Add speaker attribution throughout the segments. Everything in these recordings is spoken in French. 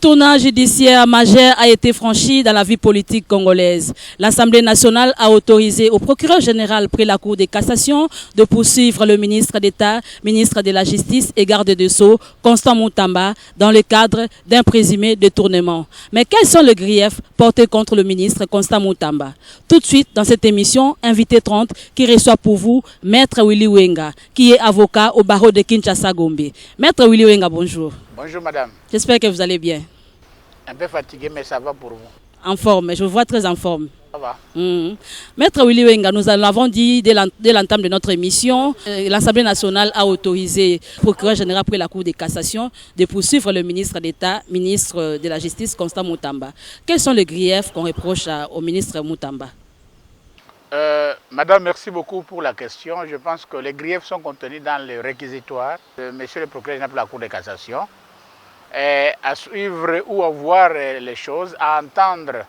Speaker 1: tournant judiciaire majeur a été franchi dans la vie politique congolaise. L'Assemblée nationale a autorisé au procureur général près la Cour de cassation de poursuivre le ministre d'État, ministre de la Justice et garde des Sceaux, Constant Moutamba, dans le cadre d'un présumé détournement. Mais quels sont les griefs portés contre le ministre Constant Moutamba? Tout de suite, dans cette émission, Invité 30, qui reçoit pour vous Maître Willy Wenga, qui est avocat au barreau de Kinshasa-Gombe. Maître Willy Wenga, bonjour.
Speaker 2: Bonjour madame.
Speaker 1: J'espère que vous allez bien.
Speaker 2: Un peu fatigué, mais ça va pour vous.
Speaker 1: En forme, je vous vois très en forme.
Speaker 2: Ça va.
Speaker 1: Maître Willy Wenga, nous l'avons dit dès l'entame de notre émission, l'Assemblée nationale a autorisé le procureur général près la Cour de cassation de poursuivre le ministre d'État, ministre de la Justice, Constant Moutamba. Quels sont les griefs qu'on reproche au ministre Moutamba?
Speaker 2: Madame, merci beaucoup pour la question. Je pense que les griefs sont contenus dans le réquisitoire de monsieur le procureur général de la Cour de cassation. Et à suivre ou à voir les choses, à entendre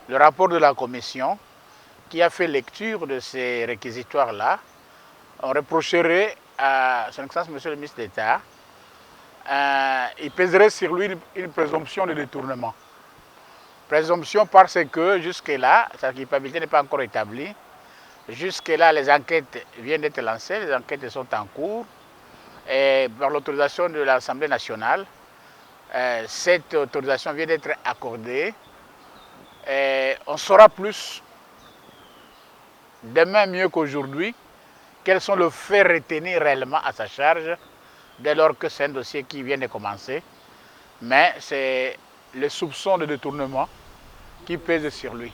Speaker 2: le rapport de la commission qui a fait lecture de ces réquisitoires-là, on reprocherait à son Excellence monsieur le ministre d'État, il pèserait sur lui une présomption de détournement. Présomption parce que jusque-là, sa culpabilité n'est pas encore établie. Jusque-là, les enquêtes viennent d'être lancées, les enquêtes sont en cours. Et par l'autorisation de l'Assemblée nationale, cette autorisation vient d'être accordée. Et on saura plus, demain mieux qu'aujourd'hui, quels sont les faits retenus réellement à sa charge, dès lors que c'est un dossier qui vient de commencer. Mais c'est le soupçon de détournement qui pèse sur lui.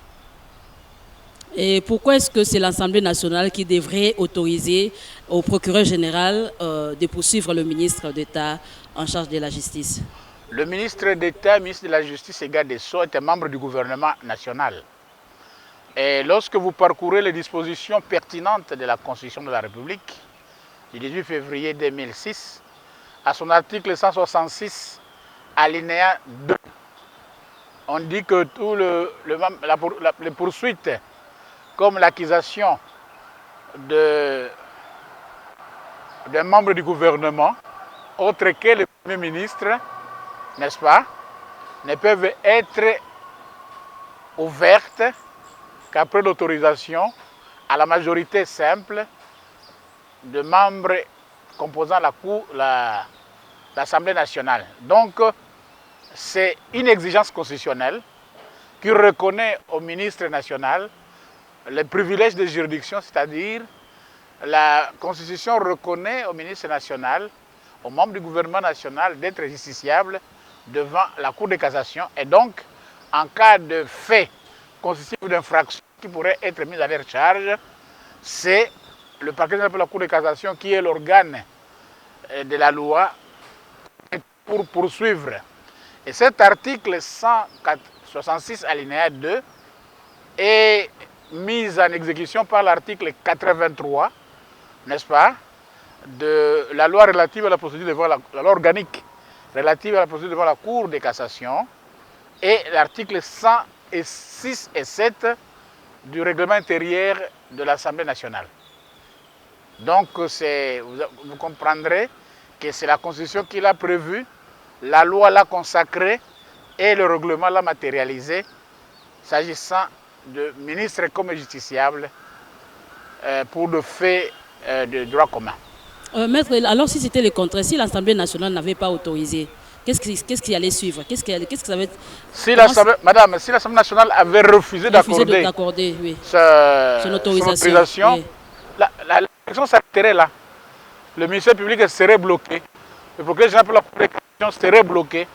Speaker 1: Et pourquoi est-ce que c'est l'Assemblée nationale qui devrait autoriser au procureur général de poursuivre le ministre d'État en charge de la justice?
Speaker 2: Le ministre d'État, ministre de la Justice et garde des Sceaux est un membre du gouvernement national. Et lorsque vous parcourez les dispositions pertinentes de la Constitution de la République du 18 février 2006, à son article 166, alinéa 2, on dit que tout les poursuites comme l'accusation d'un membre du gouvernement, autre que le Premier ministre, n'est-ce pas, ne peuvent être ouvertes qu'après l'autorisation à la majorité simple de membres composant l'Assemblée nationale. Donc, c'est une exigence constitutionnelle qui reconnaît au ministre national les privilèges de juridiction, c'est-à-dire la Constitution reconnaît au ministre national, aux membres du gouvernement national d'être justiciable devant la Cour de cassation. Et donc, en cas de fait constitutif d'infraction qui pourrait être mis à leur charge, c'est le parquet de la Cour de cassation qui est l'organe de la loi pour poursuivre. Et cet article 166 alinéa 2 est mis en exécution par l'article 83, n'est-ce pas, de la loi relative à la procédure devant la loi organique relative à la procédure devant la Cour de cassation et l'article 106 et 7 du règlement intérieur de l'Assemblée nationale. Donc vous comprendrez que c'est la Constitution qui l'a prévu, la loi l'a consacré et le règlement l'a matérialisé s'agissant de ministres comme justiciables pour le fait de droit commun.
Speaker 1: Maître, alors si c'était le contraire, si l'Assemblée nationale n'avait pas autorisé, qu'est-ce qui allait suivre?
Speaker 2: Madame, si l'Assemblée nationale avait refusé d'accorder
Speaker 1: oui,
Speaker 2: son autorisation, oui, l'élection s'arrêterait là. Le ministère public serait bloqué. Le procureur général pour la Cour de cassation serait bloqué,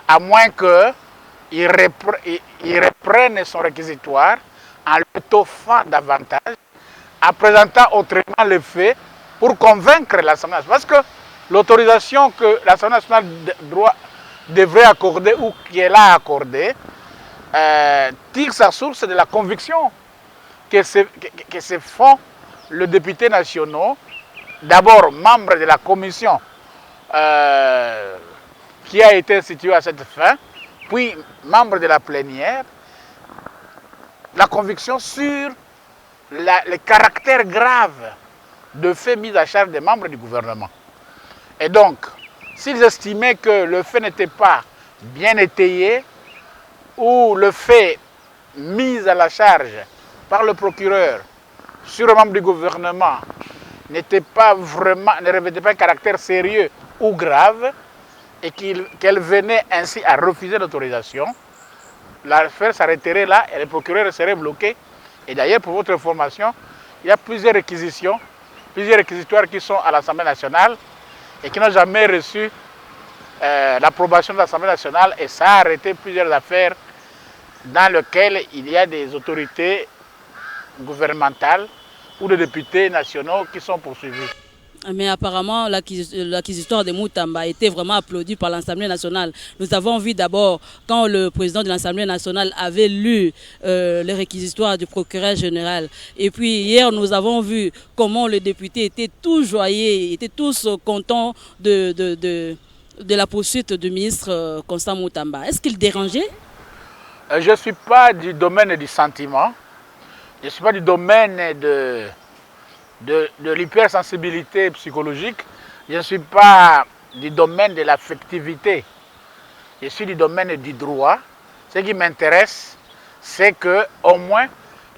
Speaker 2: à moins qu'il reprenne son réquisitoire en l'étoffant davantage, en présentant autrement les faits pour convaincre l'Assemblée nationale. Parce que l'autorisation que l'Assemblée nationale devrait accorder ou qu'elle a accordée tire sa source de la conviction que se font les députés nationaux, d'abord membres de la commission qui a été instituée à cette fin, puis membres de la plénière, la conviction sur le caractère grave de faits mis à charge des membres du gouvernement. Et donc, s'ils estimaient que le fait n'était pas bien étayé, où le fait mis à la charge par le procureur sur un membre du gouvernement ne revêtait pas un caractère sérieux ou grave, et qu'elle venait ainsi à refuser l'autorisation, l'affaire s'arrêterait là et le procureur serait bloqué. Et d'ailleurs, pour votre information, il y a plusieurs réquisitions, plusieurs réquisitoires qui sont à l'Assemblée nationale et qui n'ont jamais reçu l'approbation de l'Assemblée nationale, et ça a arrêté plusieurs affaires dans lesquelles il y a des autorités gouvernementales ou des députés nationaux qui sont poursuivis.
Speaker 1: Mais apparemment, l'acquisitoire de Moutamba a été vraiment applaudi par l'Assemblée nationale. Nous avons vu d'abord, quand le président de l'Assemblée nationale avait lu les réquisitoires du procureur général. Et puis hier, nous avons vu comment les députés étaient tous joyeux, étaient tous contents de la poursuite du ministre Constant Moutamba. Est-ce qu'il dérangeait?
Speaker 2: Je ne suis pas du domaine du sentiment. Je ne suis pas du domaine de l'hypersensibilité psychologique. Je ne suis pas du domaine de l'affectivité. Je suis du domaine du droit. Ce qui m'intéresse, c'est qu'au moins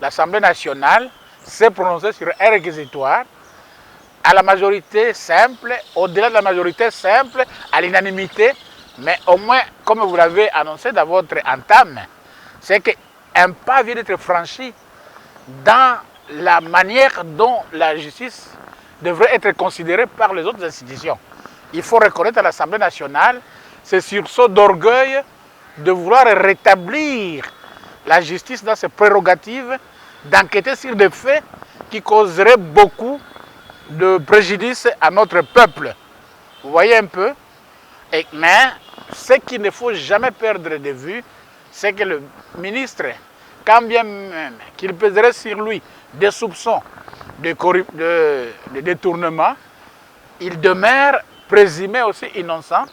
Speaker 2: l'Assemblée nationale s'est prononcée sur un réquisitoire à la majorité simple, au-delà de la majorité simple, à l'unanimité, mais au moins, comme vous l'avez annoncé dans votre entame, c'est qu'un pas vient d'être franchi dans la manière dont la justice devrait être considérée par les autres institutions. Il faut reconnaître à l'Assemblée nationale ce sursaut d'orgueil de vouloir rétablir la justice dans ses prérogatives, d'enquêter sur des faits qui causeraient beaucoup de préjudice à notre peuple. Vous voyez un peu? Mais ce qu'il ne faut jamais perdre de vue, c'est que le ministre, quand bien même qu'il pèserait sur lui des soupçons de détournement, il demeure présumé aussi innocent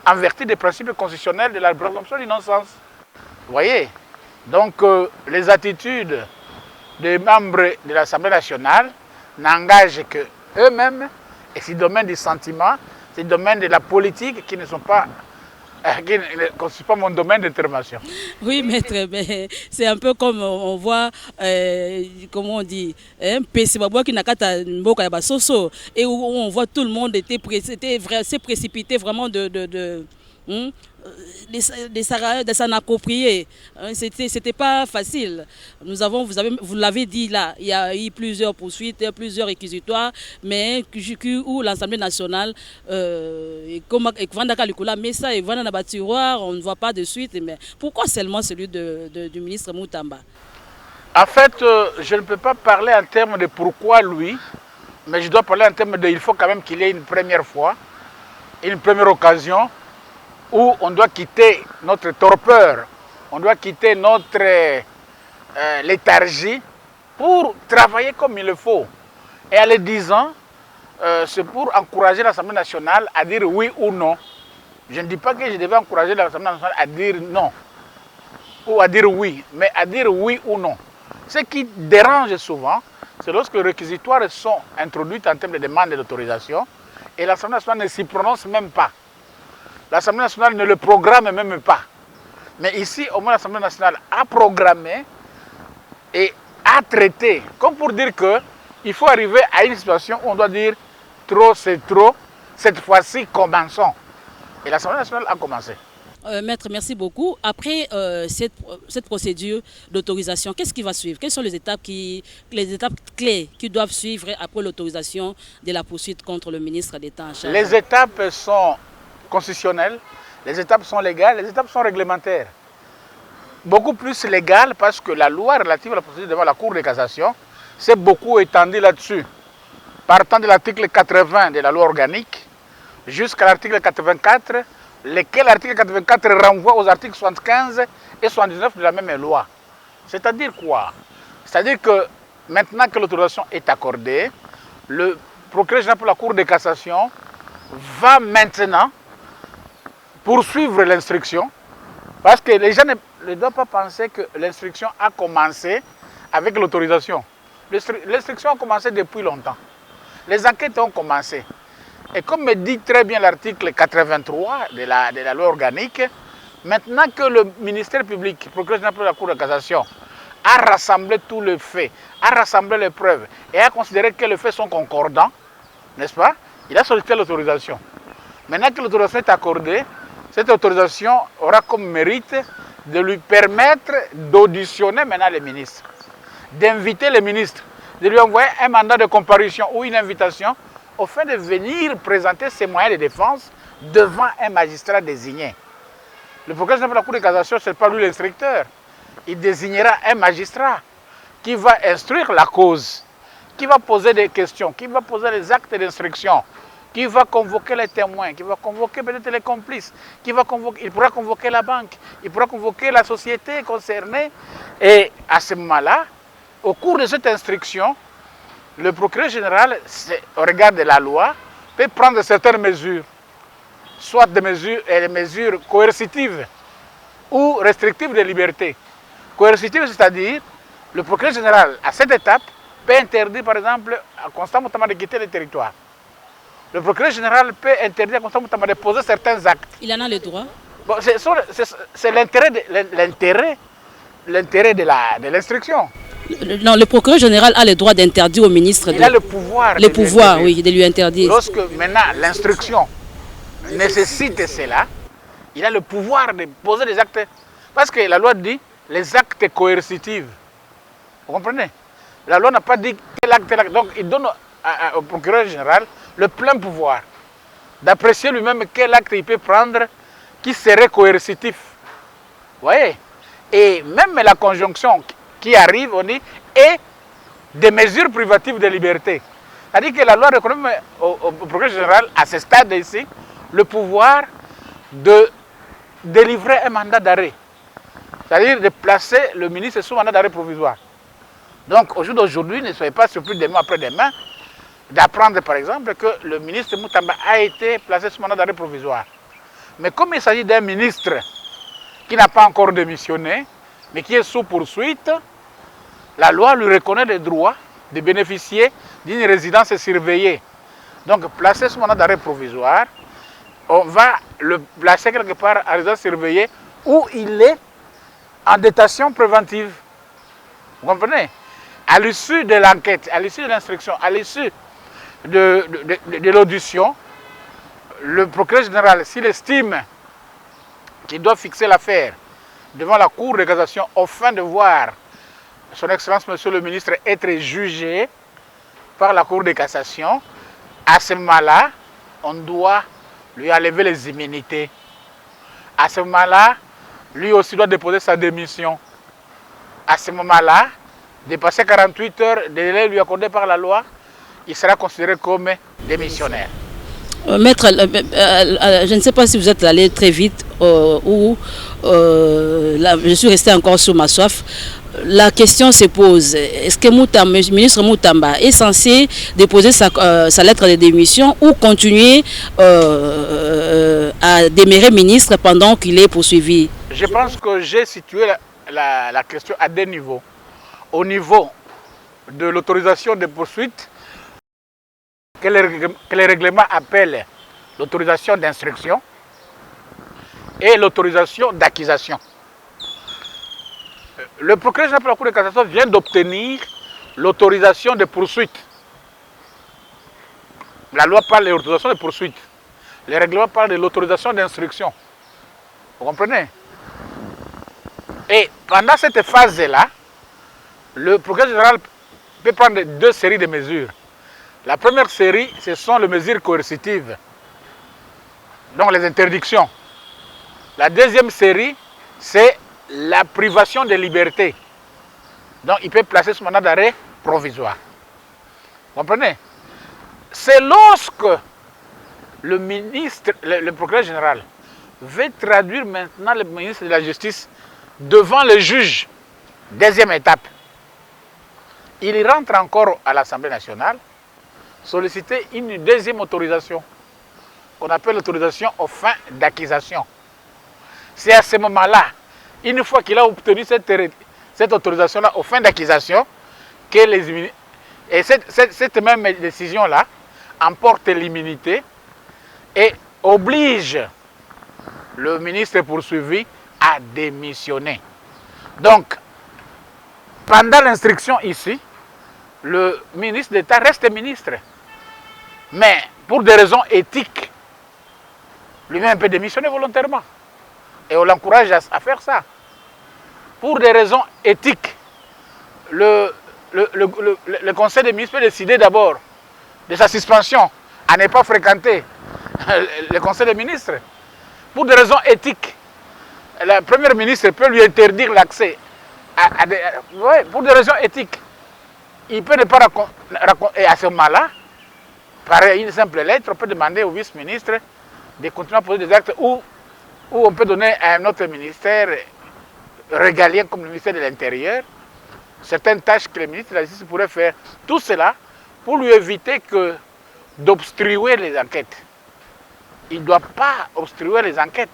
Speaker 2: en vertu des principes constitutionnels de la présomption d'innocence. Vous voyez? Donc les attitudes des membres de l'Assemblée nationale n'engagent que eux-mêmes, et c'est le domaine du sentiment, c'est le domaine de la politique qui ne constituent pas mon domaine d'intervention.
Speaker 1: Oui, maître, mais c'est un peu comme on voit, comment on dit, un Pessibabwa qui n'a qu'à Mboka Soso, et où on voit tout le monde s'est précipité vraiment de s'en approprier. C'était pas facile. Vous l'avez dit là, il y a eu plusieurs poursuites, plusieurs réquisitoires, mais où l'Assemblée nationale, comme mais ça, on ne voit pas de suite. Mais pourquoi seulement celui du ministre Moutamba?
Speaker 2: En fait, je ne peux pas parler en termes de pourquoi lui, mais je dois parler en termes de il faut quand même qu'il y ait une première fois, une première occasion, où on doit quitter notre torpeur, on doit quitter notre léthargie pour travailler comme il le faut. Et en le disant, c'est pour encourager l'Assemblée nationale à dire oui ou non. Je ne dis pas que je devais encourager l'Assemblée nationale à dire non ou à dire oui, mais à dire oui ou non. Ce qui dérange souvent, c'est lorsque les réquisitoires sont introduits en termes de demande d'autorisation et l'Assemblée nationale ne s'y prononce même pas. L'Assemblée nationale ne le programme même pas. Mais ici, au moins, l'Assemblée nationale a programmé et a traité, comme pour dire qu'il faut arriver à une situation où on doit dire trop c'est trop, cette fois-ci commençons. Et l'Assemblée nationale a commencé.
Speaker 1: Maître, merci beaucoup. Après cette procédure d'autorisation, qu'est-ce qui va suivre? Quelles sont les étapes clés qui doivent suivre après l'autorisation de la poursuite contre le ministre d'État en charge?
Speaker 2: Les étapes sont constitutionnelles, les étapes sont légales, les étapes sont réglementaires. Beaucoup plus légales parce que la loi relative à la procédure devant la Cour de cassation s'est beaucoup étendue là-dessus. Partant de l'article 80 de la loi organique jusqu'à l'article 84, lequel article 84 renvoie aux articles 75 et 79 de la même loi. C'est-à-dire quoi? C'est-à-dire que maintenant que l'autorisation est accordée, le procureur général pour la Cour de cassation va maintenant poursuivre l'instruction, parce que les gens ne doivent pas penser que l'instruction a commencé avec l'autorisation. L'instruction a commencé depuis longtemps. Les enquêtes ont commencé. Et comme me dit très bien l'article 83 de la loi organique, Maintenant que le ministère public, le procureur général de la Cour de cassation, a rassemblé tous les faits, a rassemblé les preuves et a considéré que les faits sont concordants, n'est-ce pas? Il a sollicité l'autorisation. Maintenant que l'autorisation est accordée, cette autorisation aura comme mérite de lui permettre d'auditionner maintenant les ministres, d'inviter les ministres, de lui envoyer un mandat de comparution ou une invitation afin de venir présenter ses moyens de défense devant un magistrat désigné. Le procureur général de la Cour de cassation, ce n'est pas lui l'instructeur. Il désignera un magistrat qui va instruire la cause, qui va poser des questions, qui va poser les actes d'instruction, qui va convoquer les témoins, qui va convoquer peut-être les complices, il pourra convoquer la banque, il pourra convoquer la société concernée. Et à ce moment-là, au cours de cette instruction, le procureur général, au regard de la loi, peut prendre certaines mesures, soit des mesures coercitives ou restrictives de liberté. Coercitive, c'est-à-dire, le procureur général, à cette étape, peut interdire, par exemple, à Constant Moutamba de quitter le territoire. Le procureur général peut interdire à Constant Moutamba de poser certains actes.
Speaker 1: Il en a le droit?
Speaker 2: Bon, c'est l'intérêt de l'instruction.
Speaker 1: Non, le procureur général a le droit d'interdire au ministre.
Speaker 2: Il a le pouvoir.
Speaker 1: Le pouvoir, oui, de lui interdire.
Speaker 2: Lorsque maintenant l'instruction nécessite cela, il a le pouvoir de poser des actes. Parce que la loi dit les actes coercitifs. Vous comprenez? La loi n'a pas dit tel acte. Donc il donne au procureur général le plein pouvoir d'apprécier lui-même quel acte il peut prendre qui serait coercitif. Vous voyez? Et même la conjonction qui arrive, on dit, et des mesures privatives de liberté. C'est-à-dire que la loi reconnaît au procureur général, à ce stade ici, le pouvoir de délivrer un mandat d'arrêt. C'est-à-dire de placer le ministre sous mandat d'arrêt provisoire. Donc, au jour d'aujourd'hui, ne soyez pas surpris demain après-demain d'apprendre, par exemple, que le ministre Moutamba a été placé sous mandat d'arrêt provisoire. Mais comme il s'agit d'un ministre qui n'a pas encore démissionné, mais qui est sous poursuite, la loi lui reconnaît le droit de bénéficier d'une résidence surveillée. Donc, placé sous mandat d'arrêt provisoire, on va le placer quelque part à résidence surveillée où il est en détention préventive. Vous comprenez? À l'issue de l'enquête, à l'issue de l'instruction, à l'issue de l'audition, le procureur général, s'il estime qu'il doit fixer l'affaire devant la Cour de cassation afin de voir son Excellence, Monsieur le Ministre, être jugé par la Cour de cassation, à ce moment-là, on doit lui enlever les immunités. À ce moment-là, lui aussi doit déposer sa démission. À ce moment-là, dépasser 48 heures de délai lui accordé par la loi, il sera considéré comme démissionnaire.
Speaker 1: Maître, je ne sais pas si vous êtes allé très vite ou là, je suis resté encore sur ma soif. La question se pose, est-ce que le ministre Moutamba est censé déposer sa lettre de démission ou continuer à demeurer ministre pendant qu'il est poursuivi?
Speaker 2: Je pense que j'ai situé la question à deux niveaux. Au niveau de l'autorisation de poursuite, que le règlement appelle l'autorisation d'instruction et l'autorisation d'accusation. Le procureur général de la Cour de cassation vient d'obtenir l'autorisation de poursuite. La loi parle de l'autorisation de poursuite. Le règlement parle de l'autorisation d'instruction. Vous comprenez? Et pendant cette phase-là, le procureur général peut prendre deux séries de mesures. La première série, ce sont les mesures coercitives, donc les interdictions. La deuxième série, c'est la privation de liberté. Donc il peut placer ce mandat d'arrêt provisoire. Vous comprenez? C'est lorsque le ministre, le procureur général, veut traduire maintenant le ministre de la Justice devant le juge. Deuxième étape. Il rentre encore à l'Assemblée nationale solliciter une deuxième autorisation, qu'on appelle l'autorisation aux fins d'accusation. C'est à ce moment-là, une fois qu'il a obtenu cette autorisation-là aux fins d'accusation, que cette même décision-là emporte l'immunité et oblige le ministre poursuivi a démissionné. Donc, pendant l'instruction ici, le ministre d'État reste ministre. Mais pour des raisons éthiques, lui-même peut démissionner volontairement. Et on l'encourage à faire ça. Pour des raisons éthiques, le Conseil des ministres peut décider d'abord de sa suspension, à ne pas fréquenter le Conseil des ministres. Pour des raisons éthiques, la Première ministre peut lui interdire l'accès pour des raisons éthiques. Il peut ne pas raconter. Et à ce moment-là, par une simple lettre, on peut demander au vice-ministre de continuer à poser des actes ou on peut donner à un autre ministère régalien comme le ministère de l'Intérieur certaines tâches que le ministre de la Justice pourrait faire. Tout cela pour lui éviter d'obstruer les enquêtes. Il ne doit pas obstruer les enquêtes.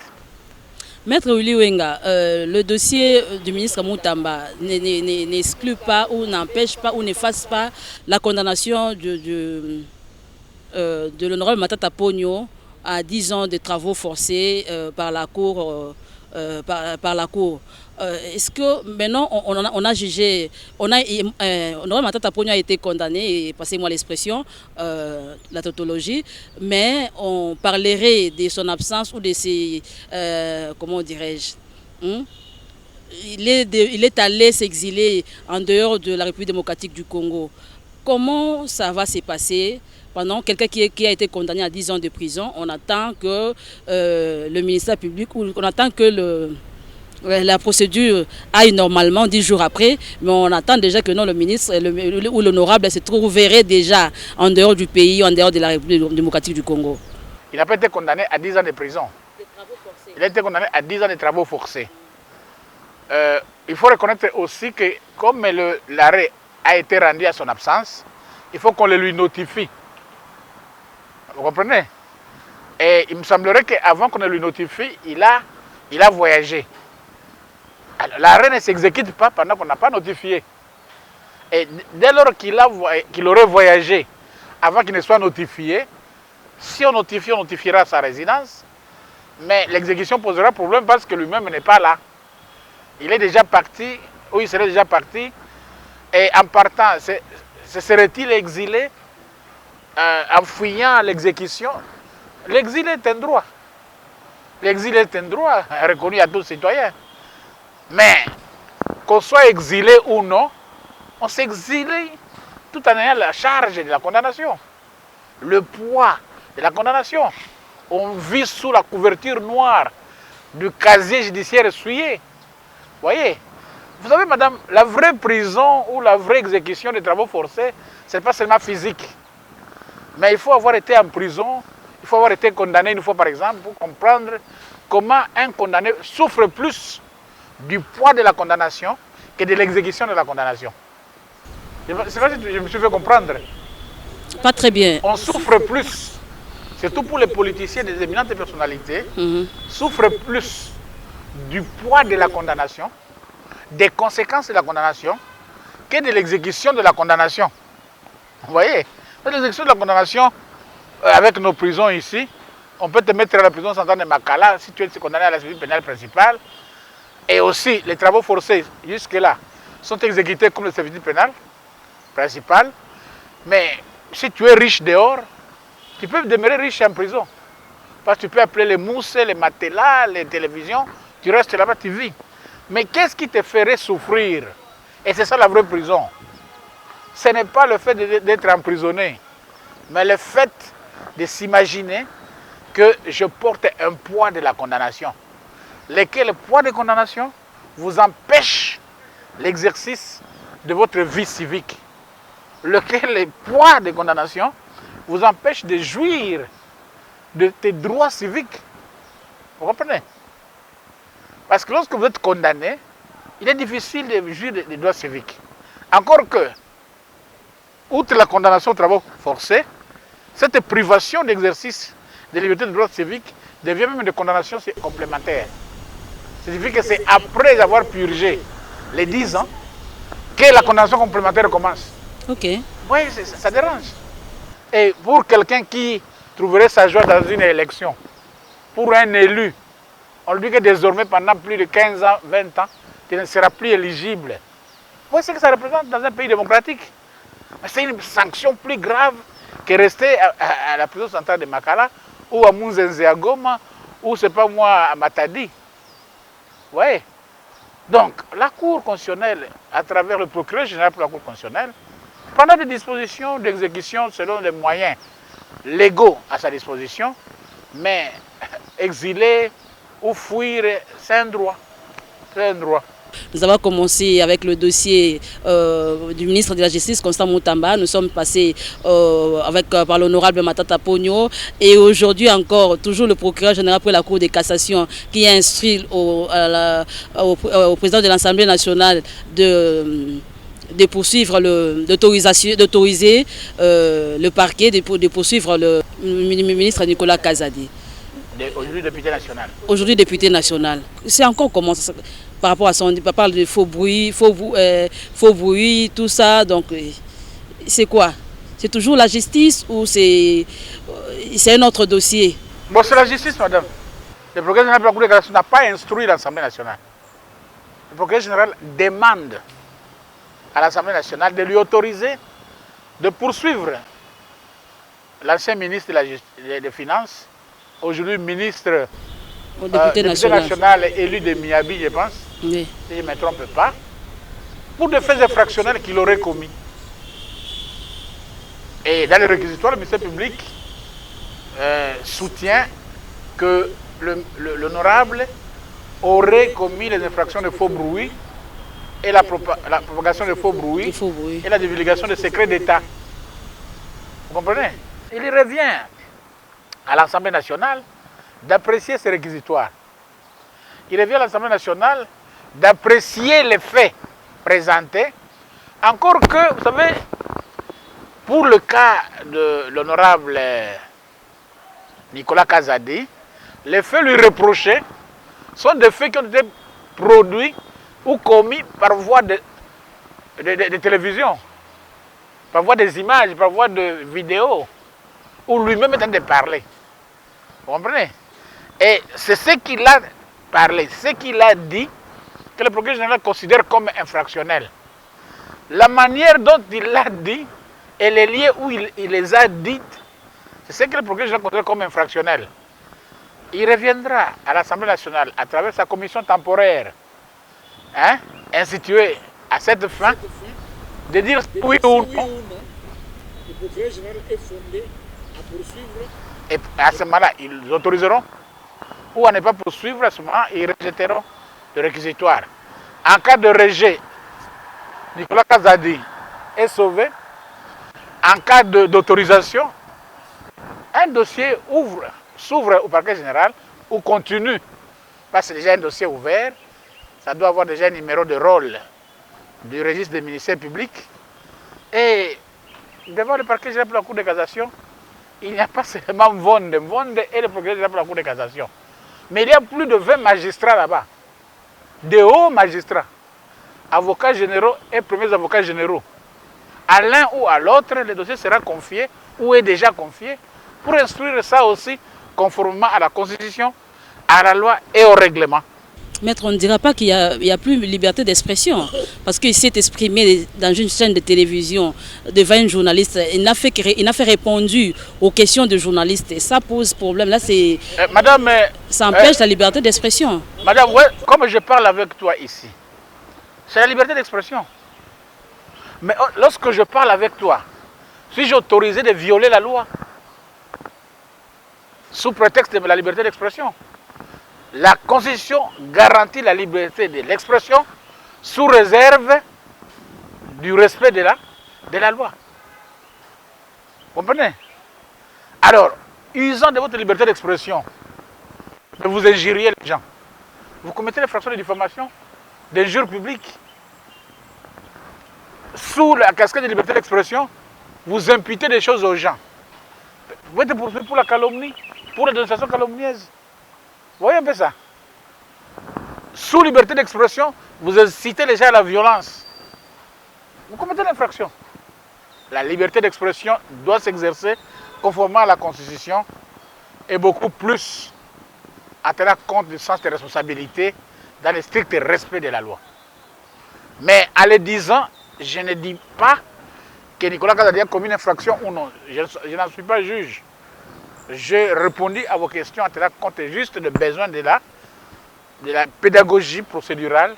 Speaker 1: Maître Willy Wenga, le dossier du ministre Moutamba n'exclut pas ou n'empêche pas ou n'efface pas la condamnation de l'honorable Matata Ponyo à 10 ans de travaux forcés par la Cour. Est-ce que maintenant on a jugé, honorable Matata Ponyo a été condamné, et passez-moi l'expression, la tautologie, mais on parlerait de son absence ou de ses, comment dirais-je, il est allé s'exiler en dehors de la République démocratique du Congo. Comment ça va se passer pendant quelqu'un qui a été condamné à 10 ans de prison? On attend que le ministère public, ou on attend que la procédure aille normalement 10 jours après, mais on attend déjà que non, le ministre ou l'honorable se trouverait déjà en dehors du pays, en dehors de la République démocratique du Congo.
Speaker 2: Il n'a pas été condamné à 10 ans de prison. Il a été condamné à 10 ans de travaux forcés. Il faut reconnaître aussi que comme l'arrêt a été rendu à son absence, il faut qu'on le lui notifie. Vous comprenez? Et il me semblerait qu'avant qu'on ne lui notifie, il a voyagé. L'arrêt ne s'exécute pas pendant qu'on n'a pas notifié. Et dès lors qu'il aurait voyagé avant qu'il ne soit notifié, si on notifie, on notifiera sa résidence, mais l'exécution posera problème parce que lui-même n'est pas là. Il est déjà parti, ou il serait déjà parti, et en partant, se serait-il exilé en fuyant l'exécution? L'exil est un droit. L'exil est un droit reconnu à tous citoyens. Mais qu'on soit exilé ou non, on s'exile tout en ayant la charge de la condamnation, le poids de la condamnation. On vit sous la couverture noire du casier judiciaire essuyé. Vous voyez? Vous savez, madame, la vraie prison ou la vraie exécution des travaux forcés, ce n'est pas seulement physique. Mais il faut avoir été en prison, il faut avoir été condamné une fois par exemple pour comprendre comment un condamné souffre plus du poids de la condamnation que de l'exécution de la condamnation. Je ne sais pas si je me suis fait comprendre.
Speaker 1: Pas très bien.
Speaker 2: On souffre plus, surtout pour les politiciens, des éminentes personnalités, souffrent plus du poids de la condamnation, des conséquences de la condamnation, que de l'exécution de la condamnation. Vous voyez? L'exécution de la condamnation, avec nos prisons ici, on peut te mettre à la prison centrale de Makala si tu es condamné à la cellule pénale principale. Et aussi, les travaux forcés, jusque-là, sont exécutés comme le service pénal principal. Mais si tu es riche dehors, tu peux demeurer riche en prison. Parce que tu peux appeler les mousses, les matelas, les télévisions, tu restes là-bas, tu vis. Mais qu'est-ce qui te ferait souffrir? Et c'est ça la vraie prison. Ce n'est pas le fait d'être emprisonné, mais le fait de s'imaginer que je porte un poids de la condamnation. Lequel le poids de condamnation vous empêche l'exercice de votre vie civique. Lequel le poids de condamnation vous empêche de jouir de tes droits civiques. Vous comprenez? Parce que lorsque vous êtes condamné, il est difficile de jouir des droits civiques. Encore que, outre la condamnation aux travaux forcés, cette privation d'exercice de liberté de droits civiques devient même une condamnation complémentaire. Ça signifie que c'est après avoir purgé les 10 ans que la condamnation complémentaire commence.
Speaker 1: Ok.
Speaker 2: Oui, ça dérange. Et pour quelqu'un qui trouverait sa joie dans une élection, pour un élu On lui dit que désormais, pendant plus de 15 ans, 20 ans, tu ne seras plus éligible. Vous voyez ce que ça représente dans un pays démocratique? C'est une sanction plus grave que rester à la prison centrale de Makala ou à Munzenze à Goma ou, c'est pas moi, à Matadi. Vous voyez? Donc, la Cour constitutionnelle, à travers le procureur général pour la Cour constitutionnelle, prendra des dispositions d'exécution selon les moyens légaux à sa disposition, mais exiler ou fuir, c'est un droit. C'est un droit.
Speaker 1: Nous avons commencé avec le dossier du ministre de la Justice, Constant Moutamba. Nous sommes passés par l'honorable Matata Pogno. Et aujourd'hui encore, toujours le procureur général pour la Cour de cassation qui a instruit au président de l'Assemblée nationale de poursuivre, d'autoriser le parquet de poursuivre le ministre Nicolas Kazadi.
Speaker 2: Aujourd'hui député national.
Speaker 1: Aujourd'hui député national. C'est encore comment ça, par rapport à son... On parle de faux bruit, tout ça. Donc, c'est quoi? C'est toujours la justice ou c'est un autre dossier?
Speaker 2: Bon, c'est la justice, madame. Le procureur général de la Cour de cassation n'a pas instruit l'Assemblée nationale. Le procureur général demande à l'Assemblée nationale de lui autoriser de poursuivre l'ancien ministre des Finances, aujourd'hui ministre député national élu de Miabi, je pense, oui, si je ne me trompe pas, pour des faits infractionnels qu'il aurait commis. Et dans les réquisitoires, le ministère public soutient que l'honorable aurait commis les infractions de faux bruit et la propagation de faux bruit et la divulgation de secrets d'État. Vous comprenez? Il revient à l'Assemblée nationale d'apprécier ces réquisitoires. Il revient à l'Assemblée nationale d'apprécier les faits présentés, encore que, vous savez, pour le cas de l'honorable Nicolas Kazadi, les faits lui reprochés sont des faits qui ont été produits ou commis par voie de télévision, par voie des images, par voie de vidéos, où lui-même est en train de parler. Vous comprenez? Et c'est ce qu'il a parlé, ce qu'il a dit, que le procureur général considère comme infractionnel. La manière dont il l'a dit et les lieux où il les a dites, c'est ce que le procureur général considère comme infractionnel. Il reviendra à l'Assemblée nationale à travers sa commission temporaire, instituée à cette fin, de dire oui ou non. Le procureur général est fondé à poursuivre. Et à ce moment-là, ils autoriseront, ou à ne pas poursuivre, à ce moment-là, ils rejetteront le réquisitoire. En cas de rejet, Nicolas Kazadi est sauvé. En cas d'autorisation, un dossier s'ouvre au parquet général ou continue, parce que c'est déjà un dossier ouvert, ça doit avoir déjà un numéro de rôle du registre des ministères publics. Et devant le parquet général pour la Cour de cassation, il n'y a pas seulement Mvonde et le procureur général pour la Cour de cassation. Mais il y a plus de 20 magistrats là-bas, de hauts magistrats, avocats généraux et premiers avocats généraux. À l'un ou à l'autre, le dossier sera confié ou est déjà confié pour instruire ça aussi conformément à la Constitution, à la loi et au règlement.
Speaker 1: Maître, on ne dira pas qu'il n'y a plus de liberté d'expression, parce qu'il s'est exprimé dans une chaîne de télévision devant une journaliste. Il n'a fait répondu aux questions de journalistes et ça pose problème. Là,
Speaker 2: madame,
Speaker 1: ça empêche la liberté d'expression.
Speaker 2: Madame, ouais, comme je parle avec toi ici, c'est la liberté d'expression. Mais lorsque je parle avec toi, suis-je autorisé de violer la loi sous prétexte de la liberté d'expression? La Constitution garantit la liberté de l'expression sous réserve du respect de la loi. Vous comprenez? Alors, usant de votre liberté d'expression, que vous injuriez les gens, vous commettez l'infraction de diffamation, d'injure publique. Sous la casquette de liberté d'expression, vous imputez des choses aux gens. Vous êtes poursuivi pour la calomnie, pour la dénonciation calomnieuse. Vous voyez un peu ça? Sous liberté d'expression, vous incitez les gens à la violence. Vous commettez l'infraction. La liberté d'expression doit s'exercer conformément à la Constitution et beaucoup plus en tenant compte du sens des responsabilités dans le strict respect de la loi. Mais en le disant, je ne dis pas que Nicolas Kazadi a commis une infraction ou non. Je n'en suis pas juge. J'ai répondu à vos questions en tenant compte juste des besoins de la pédagogie procédurale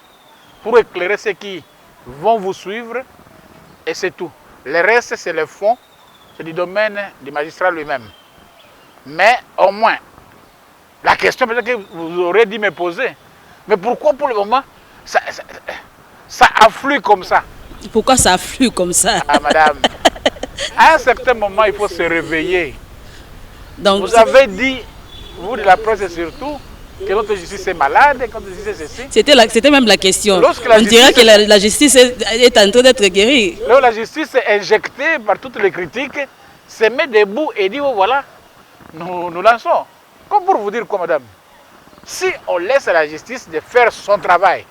Speaker 2: pour éclairer ceux qui vont vous suivre et c'est tout. Le reste, c'est le fond, c'est du domaine du magistrat lui-même. Mais au moins, la question peut-être que vous aurez dû me poser, mais pourquoi pour le moment ça afflue comme ça?
Speaker 1: Pourquoi ça afflue comme ça?
Speaker 2: Ah madame, à un certain moment, il faut se réveiller.
Speaker 1: Donc,
Speaker 2: vous avez dit, vous de la presse surtout, que notre justice est malade, que notre justice est ceci.
Speaker 1: C'était même la question.
Speaker 2: La
Speaker 1: on dirait que la justice est en train d'être guérie.
Speaker 2: Là, la justice est injectée par toutes les critiques, se met debout et dit, oh, voilà, nous lançons. Comme pour vous dire quoi, madame? Si on laisse à la justice de faire son travail,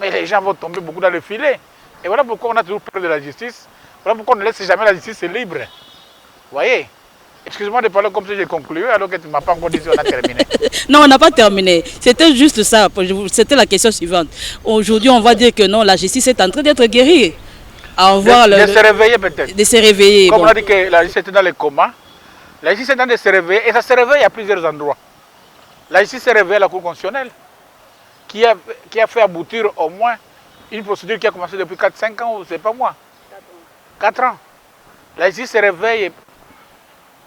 Speaker 2: mais les gens vont tomber beaucoup dans le filet. Et voilà pourquoi on a toujours peur de la justice. Voilà pourquoi on ne laisse jamais la justice libre. Vous voyez? Excuse-moi de parler comme si j'ai conclu, alors que tu ne m'as pas encore dit si on a terminé.
Speaker 1: Non, on n'a pas terminé. C'était juste ça. C'était la question suivante. Aujourd'hui, on va dire que non, la justice est en train d'être guérie.
Speaker 2: De se réveiller peut-être.
Speaker 1: De se réveiller.
Speaker 2: Comme on a dit que la justice était dans le coma, la justice est en train de se réveiller et ça se réveille à plusieurs endroits. La justice s'est réveillée à la Cour constitutionnelle, qui a fait aboutir au moins une procédure qui a commencé depuis 4-5 ans, c'est pas moi. 4 ans. La justice se réveille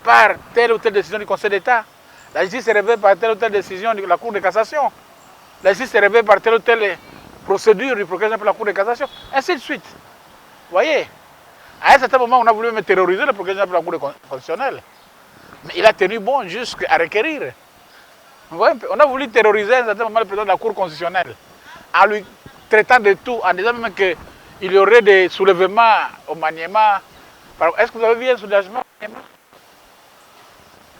Speaker 2: par telle ou telle décision du Conseil d'État. La justice se réveille par telle ou telle décision de la Cour de cassation. La justice se réveille par telle ou telle procédure du procureur pour la Cour de cassation. Ainsi de suite. Vous voyez? À un certain moment, on a voulu me terroriser le procureur pour la Cour constitutionnelle. Mais il a tenu bon jusqu'à requérir. Vous voyez? On a voulu terroriser à un certain moment le président de la Cour constitutionnelle en lui traitant de tout, en disant même qu'il y aurait des soulèvements au Maniema. Est-ce que vous avez vu un soulèvement au Maniema?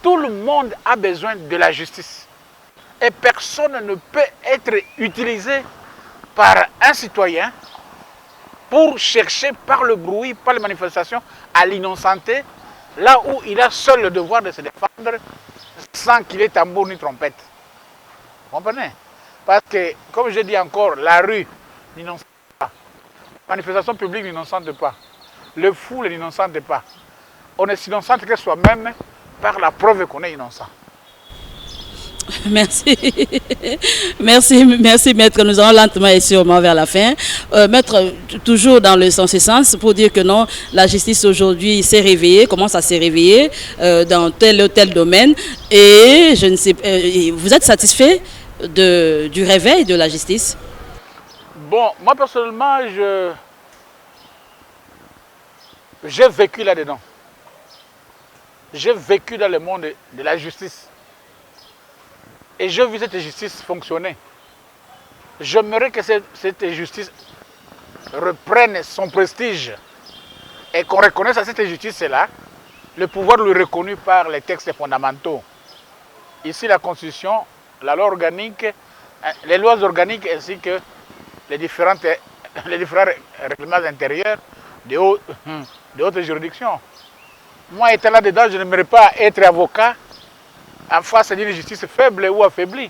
Speaker 2: Tout le monde a besoin de la justice. Et personne ne peut être utilisé par un citoyen pour chercher par le bruit, par les manifestations, à l'innocenter, là où il a seul le devoir de se défendre sans qu'il ait tambour ni trompette. Vous comprenez? Parce que, comme je dis encore, la rue n'innocente pas. La manifestation publique n'innocente pas. Le fou ne n'innocente pas. On est innocent que soi-même par la preuve qu'on est innocent.
Speaker 1: Merci. Merci maître. Nous allons lentement et sûrement vers la fin. Maître, toujours dans le sens et sens, pour dire que non, la justice aujourd'hui s'est réveillée, commence à se réveiller dans tel ou tel domaine. Et je ne sais, vous êtes satisfait du réveil de la justice?
Speaker 2: Bon, moi personnellement, j'ai vécu là-dedans. J'ai vécu dans le monde de la justice. Et j'ai vu cette justice fonctionner. J'aimerais que cette justice reprenne son prestige et qu'on reconnaisse à cette justice-là le pouvoir lui reconnu par les textes fondamentaux. Ici, la Constitution, la loi organique, les lois organiques ainsi que les différents règlements intérieurs de haute juridiction. Moi, étant là-dedans, je n'aimerais pas être avocat en face d'une justice faible ou affaiblie.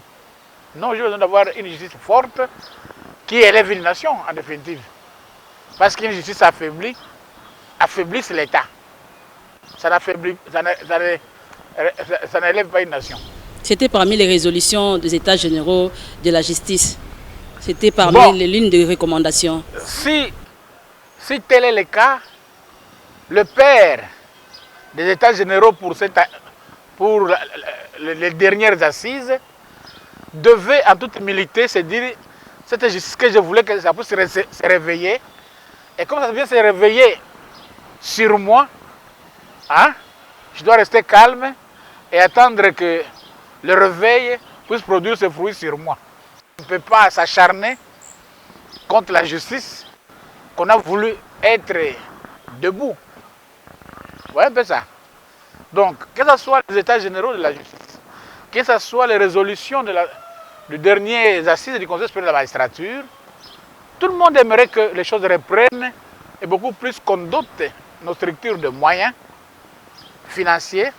Speaker 2: Non, j'ai besoin d'avoir une justice forte qui élève une nation, en définitive. Parce qu'une justice affaiblie, c'est l'État. Ça n'élève pas une nation.
Speaker 1: C'était parmi les résolutions des États généraux de la justice. C'était parmi les lignes de recommandation.
Speaker 2: Si tel est le cas, le père des États généraux pour les dernières assises devait en toute humilité se dire cette justice que je voulais que ça puisse se réveiller. Et comme ça vient se réveiller sur moi, hein, je dois rester calme et attendre que le réveil puisse produire ses fruits sur moi. On ne peut pas s'acharner contre la justice qu'on a voulu être debout. Vous voyez un peu ça? Donc, que ce soit les États généraux de la justice, que ce soit les résolutions du dernier assises du Conseil supérieur de la magistrature, tout le monde aimerait que les choses reprennent et beaucoup plus qu'on dote nos structures de moyens financiers,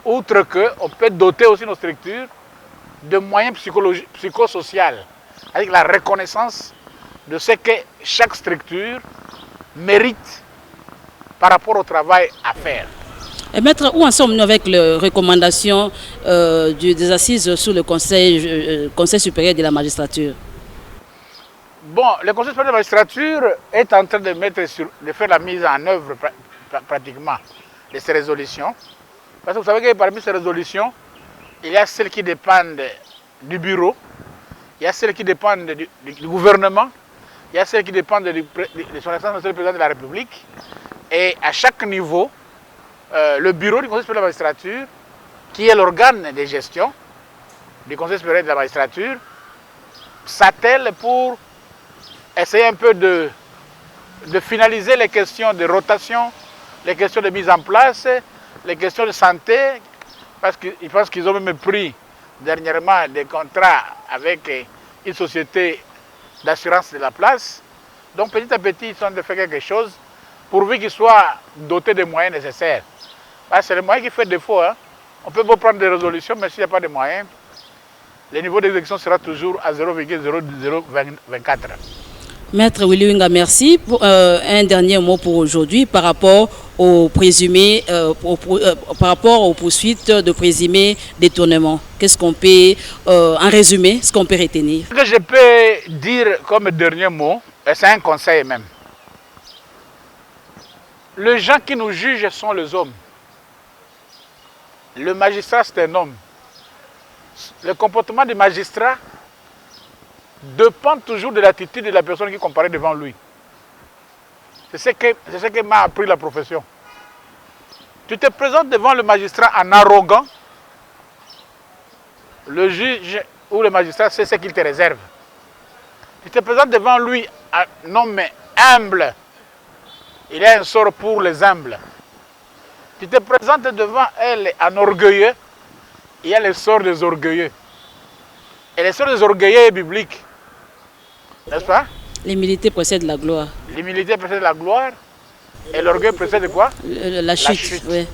Speaker 2: outre qu'on peut doter aussi nos structures de moyens psychosociaux, avec la reconnaissance de ce que chaque structure mérite par rapport au travail à faire.
Speaker 1: Et maître, où en sommes-nous avec les recommandations des assises sur le Conseil supérieur de la magistrature?
Speaker 2: Bon, le Conseil supérieur de la magistrature est en train de faire la mise en œuvre pratiquement de ces résolutions. Parce que vous savez que parmi ces résolutions, il y a celles qui dépendent du bureau, il y a celles qui dépendent du gouvernement, il y a celles qui dépendent de son Excellence Monsieur le Président de la République. Et à chaque niveau, le bureau du Conseil supérieur de la magistrature, qui est l'organe de gestion du Conseil supérieur de la magistrature, s'attelle pour essayer un peu de finaliser les questions de rotation, les questions de mise en place, les questions de santé, parce qu'ils pensent qu'ils ont même pris dernièrement des contrats avec une société d'assurance de la place. Donc petit à petit, ils sont en train de faire quelque chose pourvu qu'ils soient dotés des moyens nécessaires. C'est le moyen qui fait défaut. Hein. On peut beau prendre des résolutions, mais s'il n'y a pas de moyens, le niveau d'exécution sera toujours à 0,0024.
Speaker 1: Maître Willy Wenga, merci. Un dernier mot pour aujourd'hui par rapport aux présumés, par rapport aux poursuites de présumés détournements. Qu'est-ce qu'on peut, en résumé, ce qu'on peut retenir?
Speaker 2: Ce que je peux dire comme dernier mot, c'est un conseil même. Les gens qui nous jugent sont les hommes. Le magistrat, c'est un homme. Le comportement du magistrat dépend toujours de l'attitude de la personne qui comparaît devant lui. C'est ce que m'a appris la profession. Tu te présentes devant le magistrat en arrogant, le juge ou le magistrat sait ce qu'il te réserve. Tu te présentes devant lui en homme humble, il y a un sort pour les humbles. Tu te présentes devant elle en orgueilleux, il y a le sort des orgueilleux. Et le sort des orgueilleux est biblique. N'est-ce pas?
Speaker 1: L'humilité précède la gloire.
Speaker 2: L'humilité précède la gloire. Et l'orgueil précède quoi?
Speaker 1: La chute. Oui.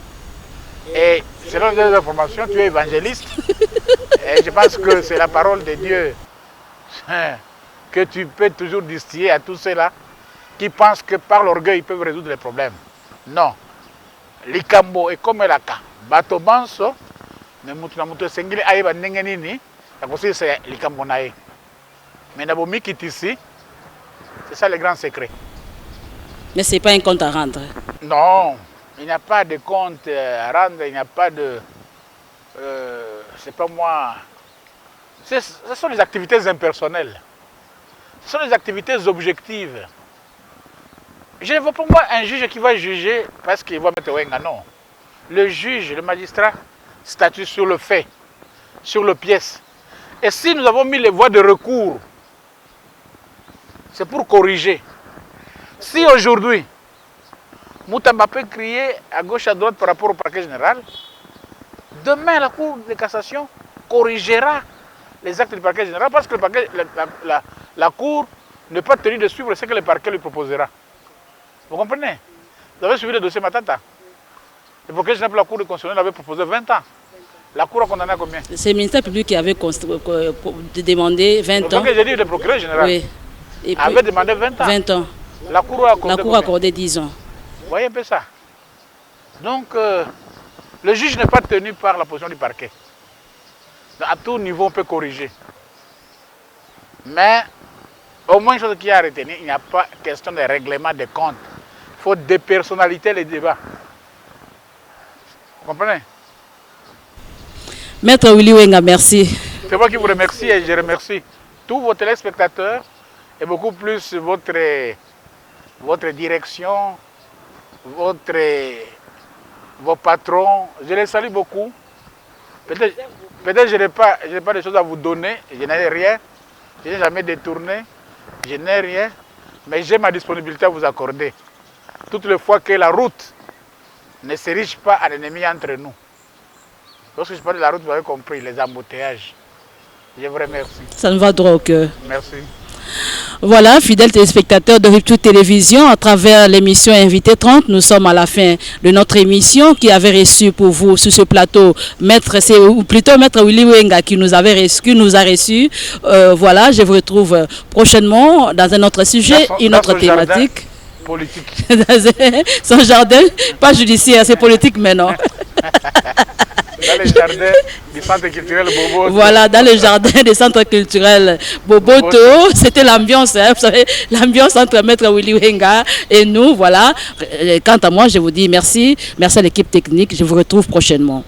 Speaker 2: Et selon les informations, tu es évangéliste. Et je pense que c'est la parole de Dieu que tu peux toujours distiller à tous ceux-là qui pensent que par l'orgueil, ils peuvent résoudre les problèmes. Non. Likambo est comme la ka. Bato banso, mais mutu sengili aïba nengenini, c'est likambo nae. Mais Nabomi qui est ici, c'est ça le grand secret.
Speaker 1: Mais ce n'est pas un compte à rendre.
Speaker 2: Non, il n'y a pas de compte à rendre, il n'y a pas de... c'est pas moi... Ce sont des activités impersonnelles. Ce sont des activités objectives. Je ne vois pas moi un juge qui va juger parce qu'il va mettre Wenga, non. Le juge, le magistrat, statue sur le fait, sur le pièce. Et si nous avons mis les voies de recours, c'est pour corriger. Si aujourd'hui, Moutamba peut crier à gauche à droite par rapport au parquet général, demain la Cour de cassation corrigera les actes du parquet général parce que la Cour n'est pas tenue de suivre ce que le parquet lui proposera. Vous comprenez? Vous avez suivi le dossier Matata. Le parquet général pour la Cour de constitutionnelle avait proposé 20 ans. La Cour a condamné à combien?
Speaker 1: C'est le ministère public qui avait demandé 20 ans.
Speaker 2: J'ai dit le procureur général.
Speaker 1: Oui. Et puis,
Speaker 2: avait demandé 20 ans.
Speaker 1: 20 ans.
Speaker 2: La Cour a
Speaker 1: accordé 10 ans.
Speaker 2: Vous voyez un peu ça? Donc, le juge n'est pas tenu par la position du parquet. À tout niveau, on peut corriger. Mais, au moins, une chose qui a retenu, il n'y a pas question de règlement des comptes. Il faut dépersonnaliser les débats. Vous comprenez?
Speaker 1: Maître Willy Wenga, merci.
Speaker 2: C'est moi qui vous remercie et je remercie tous vos téléspectateurs et beaucoup plus votre direction, vos patrons. Je les salue beaucoup. Peut-être que je n'ai pas de choses à vous donner, je n'ai rien, je n'ai jamais détourné, je n'ai rien, mais j'ai ma disponibilité à vous accorder. Toutes les fois que la route ne s'érige pas à l'ennemi entre nous. Lorsque je parle de la route, vous avez compris, les embouteillages. Je vous remercie.
Speaker 1: Ça me va droit au cœur.
Speaker 2: Merci.
Speaker 1: Voilà, fidèles téléspectateurs de Rupture Télévision, à travers l'émission Invité 30, nous sommes à la fin de notre émission qui avait reçu pour vous sur ce plateau Maître Willy Wenga qui nous a reçus. Voilà, je vous retrouve prochainement dans un autre sujet, une autre thématique.
Speaker 2: Politique.
Speaker 1: Son jardin, pas judiciaire, c'est politique maintenant.
Speaker 2: Dans le jardin du centre culturel Boboto.
Speaker 1: Voilà, dans le jardin du centre culturel Boboto, c'était l'ambiance, hein, vous savez, l'ambiance entre Maître Willy Wenga et nous, voilà. Quant à moi, je vous dis merci à l'équipe technique, je vous retrouve prochainement.